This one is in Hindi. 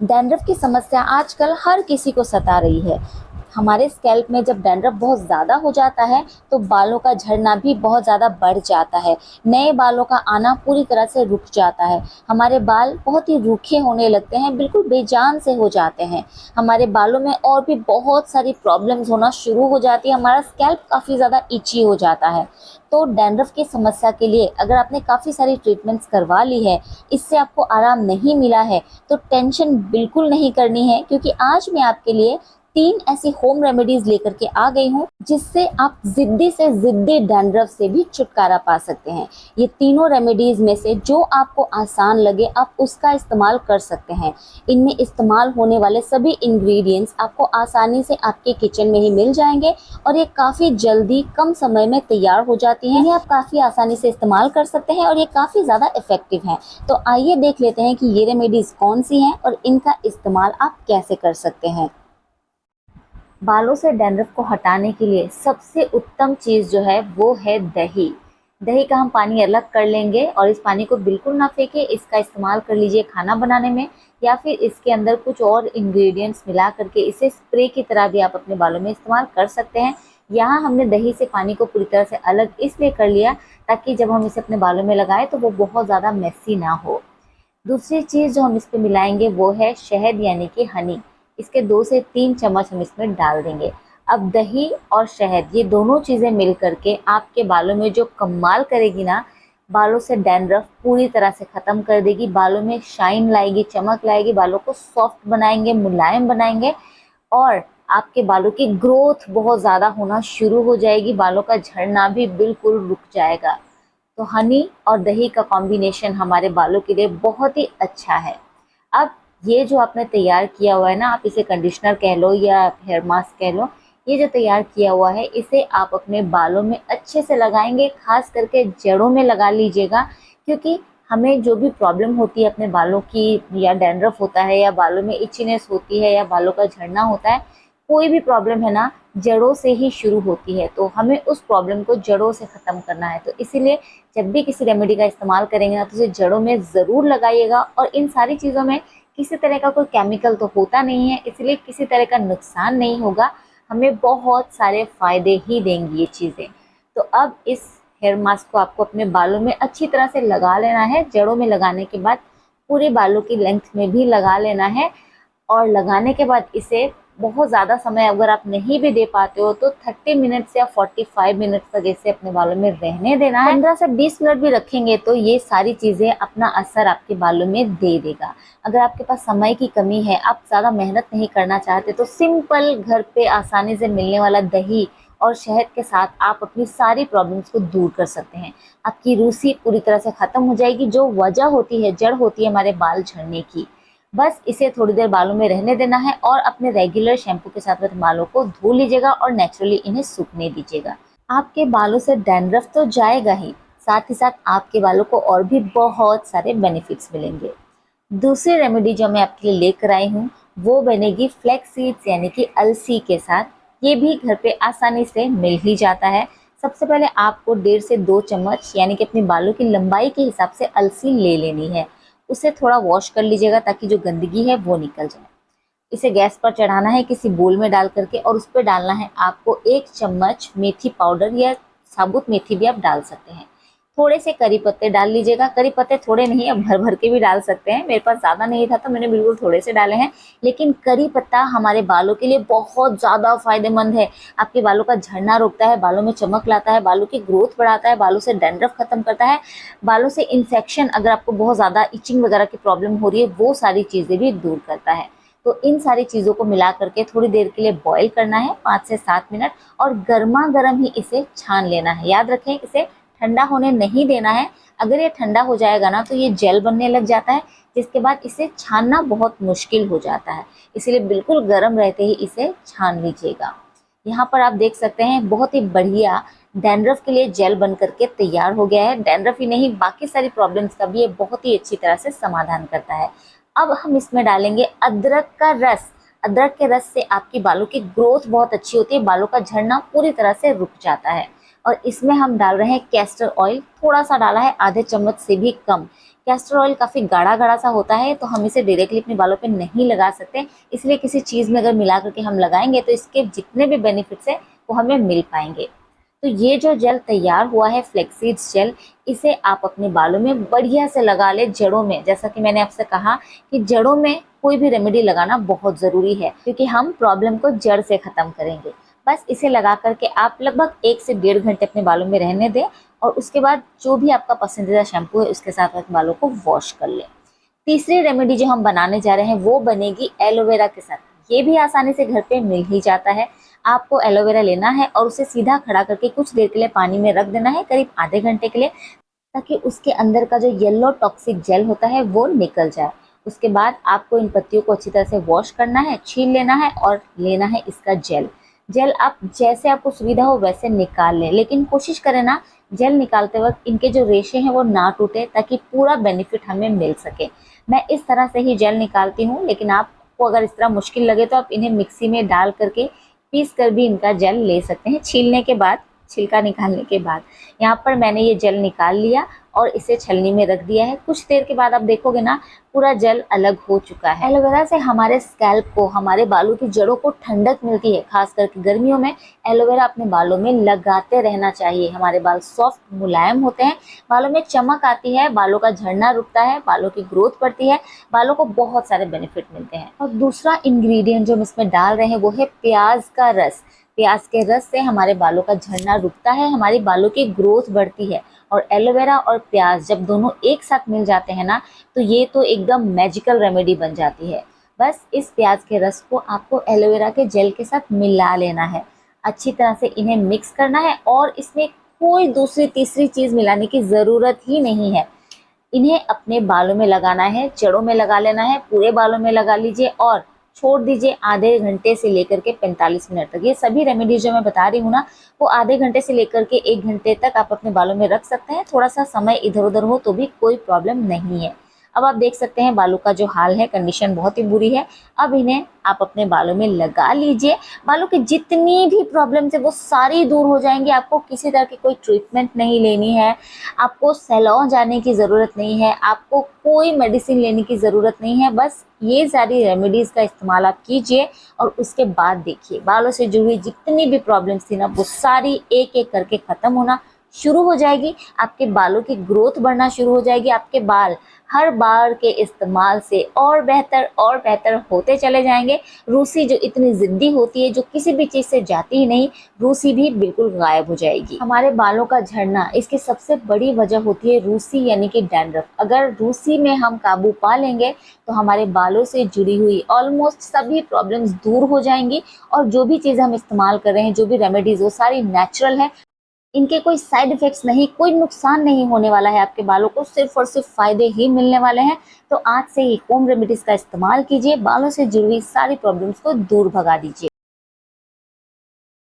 डैंड्रफ की समस्या आजकल हर किसी को सता रही है। हमारे स्कैल्प में जब डैंड्रफ बहुत ज़्यादा हो जाता है तो बालों का झड़ना भी बहुत ज़्यादा बढ़ जाता है। नए बालों का आना पूरी तरह से रुक जाता है। हमारे बाल बहुत ही रूखे होने लगते हैं, बिल्कुल बेजान से हो जाते हैं। हमारे बालों में और भी बहुत सारी प्रॉब्लम्स होना शुरू हो जाती है। हमारा स्कैल्प काफ़ी ज़्यादा इची हो जाता है। तो डैंड्रफ की समस्या के लिए अगर आपने काफ़ी सारी ट्रीटमेंट्स करवा ली है, इससे आपको आराम नहीं मिला है, तो टेंशन बिल्कुल नहीं करनी है, क्योंकि आज मैं आपके लिए 3 ऐसी होम रेमेडीज लेकर के आ गई हूँ जिससे आप ज़िद्दी से ज़िद्दी डैंड्रफ से भी छुटकारा पा सकते हैं। ये तीनों रेमेडीज में से जो आपको आसान लगे आप उसका इस्तेमाल कर सकते हैं। इनमें इस्तेमाल होने वाले सभी इंग्रेडिएंट्स आपको आसानी से आपके किचन में ही मिल जाएंगे और ये काफ़ी जल्दी कम समय में तैयार हो जाती हैं। इन्हें आप काफ़ी आसानी से इस्तेमाल कर सकते हैं और ये काफ़ी ज़्यादा इफ़ेक्टिव हैं। तो आइए देख लेते हैं कि ये रेमेडीज़ कौन सी हैं और इनका इस्तेमाल आप कैसे कर सकते हैं। बालों से डैंड्रफ को हटाने के लिए सबसे उत्तम चीज़ जो है वो है दही। दही का हम पानी अलग कर लेंगे और इस पानी को बिल्कुल ना फेंके, इसका इस्तेमाल कर लीजिए खाना बनाने में, या फिर इसके अंदर कुछ और इंग्रेडिएंट्स मिला करके इसे स्प्रे की तरह भी आप अपने बालों में इस्तेमाल कर सकते हैं। यहाँ हमने दही से पानी को पूरी तरह से अलग इसलिए कर लिया ताकि जब हम इसे अपने बालों में लगाएं तो वो बहुत ज़्यादा मेसी ना हो। दूसरी चीज़ जो हम इस पे मिलाएंगे वो है शहद यानी कि हनी। इसके 2 से 3 चम्मच हम इसमें डाल देंगे। अब दही और शहद ये दोनों चीज़ें मिल करके आपके बालों में जो कमाल करेगी ना, बालों से डैंड्रफ पूरी तरह से ख़त्म कर देगी, बालों में शाइन लाएगी, चमक लाएगी, बालों को सॉफ्ट बनाएंगे, मुलायम बनाएंगे और आपके बालों की ग्रोथ बहुत ज़्यादा होना शुरू हो जाएगी। बालों का झड़ना भी बिल्कुल रुक जाएगा। तो हनी और दही का कॉम्बिनेशन हमारे बालों के लिए बहुत ही अच्छा है। अब ये जो आपने तैयार किया हुआ है ना, आप इसे कंडीशनर कह लो या हेयर मास्क कह लो, ये जो तैयार किया हुआ है इसे आप अपने बालों में अच्छे से लगाएंगे, खास करके जड़ों में लगा लीजिएगा, क्योंकि हमें जो भी प्रॉब्लम होती है अपने बालों की, या डैंड्रफ होता है या बालों में इचीनेस होती है या बालों का झड़ना होता है, कोई भी प्रॉब्लम है ना जड़ों से ही शुरू होती है। तो हमें उस प्रॉब्लम को जड़ों से ख़त्म करना है। तो इसीलिए जब भी किसी रेमेडी का इस्तेमाल करेंगे ना तो उसे जड़ों में ज़रूर लगाइएगा। और इन सारी चीज़ों में किसी तरह का कोई केमिकल तो होता नहीं है, इसलिए किसी तरह का नुकसान नहीं होगा, हमें बहुत सारे फ़ायदे ही देंगी ये चीज़ें। तो अब इस हेयर मास्क को आपको अपने बालों में अच्छी तरह से लगा लेना है। जड़ों में लगाने के बाद पूरे बालों की लेंथ में भी लगा लेना है और लगाने के बाद इसे बहुत ज़्यादा समय अगर आप नहीं भी दे पाते हो तो 30 मिनट्स या 45 मिनट्स तक इसे अपने बालों में रहने देना है। 15 से 20 मिनट भी रखेंगे तो ये सारी चीज़ें अपना असर आपके बालों में दे देगा। अगर आपके पास समय की कमी है, आप ज़्यादा मेहनत नहीं करना चाहते, तो सिंपल घर पे आसानी से मिलने वाला दही और शहद के साथ आप अपनी सारी प्रॉब्लम्स को दूर कर सकते हैं। आपकी रूसी पूरी तरह से ख़त्म हो जाएगी, जो वजह होती है, जड़ होती है हमारे बाल झड़ने की। बस इसे थोड़ी देर बालों में रहने देना है और अपने रेगुलर शैम्पू के साथ अपने बालों को धो लीजिएगा और नेचुरली इन्हें सूखने दीजिएगा। आपके बालों से डैंड्रफ तो जाएगा ही, साथ ही साथ आपके बालों को और भी बहुत सारे बेनिफिट्स मिलेंगे। दूसरी रेमेडी जो मैं आपके लिए लेकर आई हूँ वो बनेगी फ्लैक्स सीड्स यानी कि अलसी के साथ। ये भी घर पे आसानी से मिल ही जाता है। सबसे पहले आपको 1.5 से 2 चम्मच यानी कि अपनी बालों की लंबाई के हिसाब से अलसी ले लेनी है। उसे थोड़ा वॉश कर लीजिएगा ताकि जो गंदगी है वो निकल जाए। इसे गैस पर चढ़ाना है किसी बोल में डाल करके और उस पर डालना है आपको 1 चम्मच मेथी पाउडर या साबुत मेथी भी आप डाल सकते हैं। थोड़े से करी पत्ते डाल लीजिएगा। करी पत्ते थोड़े नहीं, आप भर भर के भी डाल सकते हैं। मेरे पास ज़्यादा नहीं था तो मैंने बिल्कुल थोड़े से डाले हैं, लेकिन करी पत्ता हमारे बालों के लिए बहुत ज़्यादा फायदेमंद है। आपके बालों का झड़ना रोकता है, बालों में चमक लाता है, बालों की ग्रोथ बढ़ाता है, बालों से डैंड्रफ खत्म करता है, बालों से इन्फेक्शन, अगर आपको बहुत ज़्यादा इचिंग वगैरह की प्रॉब्लम हो रही है, वो सारी चीज़ें भी दूर करता है। तो इन सारी चीज़ों को मिला करके थोड़ी देर के लिए बॉईल करना है, 5 से 7 मिनट, और गर्मा गर्म ही इसे छान लेना है। याद रखें इसे ठंडा होने नहीं देना है। अगर ये ठंडा हो जाएगा ना तो ये जेल बनने लग जाता है, जिसके बाद इसे छानना बहुत मुश्किल हो जाता है। इसलिए बिल्कुल गर्म रहते ही इसे छान लीजिएगा। यहाँ पर आप देख सकते हैं बहुत ही बढ़िया डैंड्रफ के लिए जेल बन करके तैयार हो गया है। डैंड्रफ ही नहीं, बाकी सारी प्रॉब्लम्स का भी ये बहुत ही अच्छी तरह से समाधान करता है। अब हम इसमें डालेंगे अदरक का रस। अदरक के रस से आपकी बालों की ग्रोथ बहुत अच्छी होती है, बालों का झड़ना पूरी तरह से रुक जाता है। और इसमें हम डाल रहे हैं कैस्टर ऑयल, थोड़ा सा डाला है, आधे चम्मच से भी कम। कैस्टर ऑयल काफ़ी गाढ़ा गाढ़ा सा होता है, तो हम इसे डायरेक्टली अपने बालों पे नहीं लगा सकते, इसलिए किसी चीज़ में अगर मिला करके हम लगाएंगे तो इसके जितने भी बेनिफिट्स हैं वो हमें मिल पाएंगे। तो ये जो जेल तैयार हुआ है फ्लेक्सीड्स जेल, इसे आप अपने बालों में बढ़िया से लगा ले जड़ों में। जैसा कि मैंने आपसे कहा कि जड़ों में कोई भी रेमेडी लगाना बहुत ज़रूरी है, क्योंकि हम प्रॉब्लम को जड़ से ख़त्म करेंगे। बस इसे लगा करके आप लगभग 1 से 1.5 घंटे अपने बालों में रहने दें और उसके बाद जो भी आपका पसंदीदा शैम्पू है उसके साथ अपने बालों को वॉश कर लें। तीसरी रेमेडी जो हम बनाने जा रहे हैं वो बनेगी एलोवेरा के साथ। ये भी आसानी से घर पे मिल ही जाता है। आपको एलोवेरा लेना है और उसे सीधा खड़ा करके कुछ देर के लिए पानी में रख देना है, करीब आधे घंटे के लिए, ताकि उसके अंदर का जो येलो टॉक्सिक जेल होता है वो निकल जाए। उसके बाद आपको इन पत्तियों को अच्छी तरह से वॉश करना है, छील लेना है और लेना है इसका जेल। जेल आप जैसे आपको सुविधा हो वैसे निकाल लें, लेकिन कोशिश करें ना जेल निकालते वक्त इनके जो रेशे हैं वो ना टूटे, ताकि पूरा बेनिफिट हमें मिल सके। मैं इस तरह से ही जेल निकालती हूँ, लेकिन आपको अगर इस तरह मुश्किल लगे तो आप इन्हें मिक्सी में डाल करके पीस कर भी इनका जेल ले सकते हैं, छीलने के बाद, छिलका निकालने के बाद। यहाँ पर मैंने ये जेल निकाल लिया और इसे छलनी में रख दिया है। कुछ देर के बाद आप देखोगे ना पूरा जेल अलग हो चुका है। एलोवेरा से हमारे स्कैल्प को, हमारे बालों की जड़ों को ठंडक मिलती है। खास करके गर्मियों में एलोवेरा अपने बालों में लगाते रहना चाहिए। हमारे बाल सॉफ्ट मुलायम होते हैं, बालों में चमक आती है, बालों का झड़ना रुकता है, बालों की ग्रोथ बढ़ती है, बालों को बहुत सारे बेनिफिट मिलते हैं। और दूसरा इंग्रेडिएंट जो हम इसमें डाल रहे हैं वो है प्याज का रस। प्याज के रस से हमारे बालों का झड़ना रुकता है, हमारी बालों की ग्रोथ बढ़ती है। और एलोवेरा और प्याज जब दोनों एक साथ मिल जाते हैं ना, तो ये तो एकदम मैजिकल रेमेडी बन जाती है। बस इस प्याज के रस को आपको एलोवेरा के जेल के साथ मिला लेना है, अच्छी तरह से इन्हें मिक्स करना है और इसमें कोई दूसरी तीसरी चीज़ मिलाने की ज़रूरत ही नहीं है। इन्हें अपने बालों में लगाना है, जड़ों में लगा लेना है, पूरे बालों में लगा लीजिए और छोड़ दीजिए आधे घंटे से लेकर के 45 मिनट तक। ये सभी रेमेडीज जो मैं बता रही हूँ ना, वो आधे घंटे से लेकर के 1 घंटे तक आप अपने बालों में रख सकते हैं। थोड़ा सा समय इधर उधर हो तो भी कोई प्रॉब्लम नहीं है। अब आप देख सकते हैं बालों का जो हाल है, कंडीशन बहुत ही बुरी है। अब इन्हें आप अपने बालों में लगा लीजिए। बालों की जितनी भी प्रॉब्लम्स है वो सारी दूर हो जाएंगी। आपको किसी तरह की कोई ट्रीटमेंट नहीं लेनी है, आपको सैलून जाने की ज़रूरत नहीं है, आपको कोई मेडिसिन लेने की ज़रूरत नहीं है। बस ये सारी रेमेडीज़ का इस्तेमाल आप कीजिए और उसके बाद देखिए बालों से जुड़ी जितनी भी प्रॉब्लम्स थी ना वो सारी एक एक करके ख़त्म होना शुरू हो जाएगी। आपके बालों की ग्रोथ बढ़ना शुरू हो जाएगी। आपके बाल हर बार के इस्तेमाल से और बेहतर होते चले जाएंगे। रूसी जो इतनी ज़िद्दी होती है, जो किसी भी चीज़ से जाती ही नहीं, रूसी भी बिल्कुल गायब हो जाएगी। हमारे बालों का झड़ना, इसकी सबसे बड़ी वजह होती है रूसी यानी कि डैंड्रफ। अगर रूसी में हम काबू पा लेंगे तो हमारे बालों से जुड़ी हुई ऑलमोस्ट सभी प्रॉब्लम्स दूर हो जाएंगी। और जो भी चीज़ हम इस्तेमाल कर रहे हैं, जो भी रेमेडीज़, वो सारी नेचुरल है। इनके कोई साइड इफ़ेक्ट्स नहीं, कोई नुकसान नहीं होने वाला है आपके बालों को, सिर्फ और सिर्फ फ़ायदे ही मिलने वाले हैं। तो आज से ही होम रेमेडीज़ का इस्तेमाल कीजिए, बालों से जुड़ी हुई सारी प्रॉब्लम्स को दूर भगा दीजिए।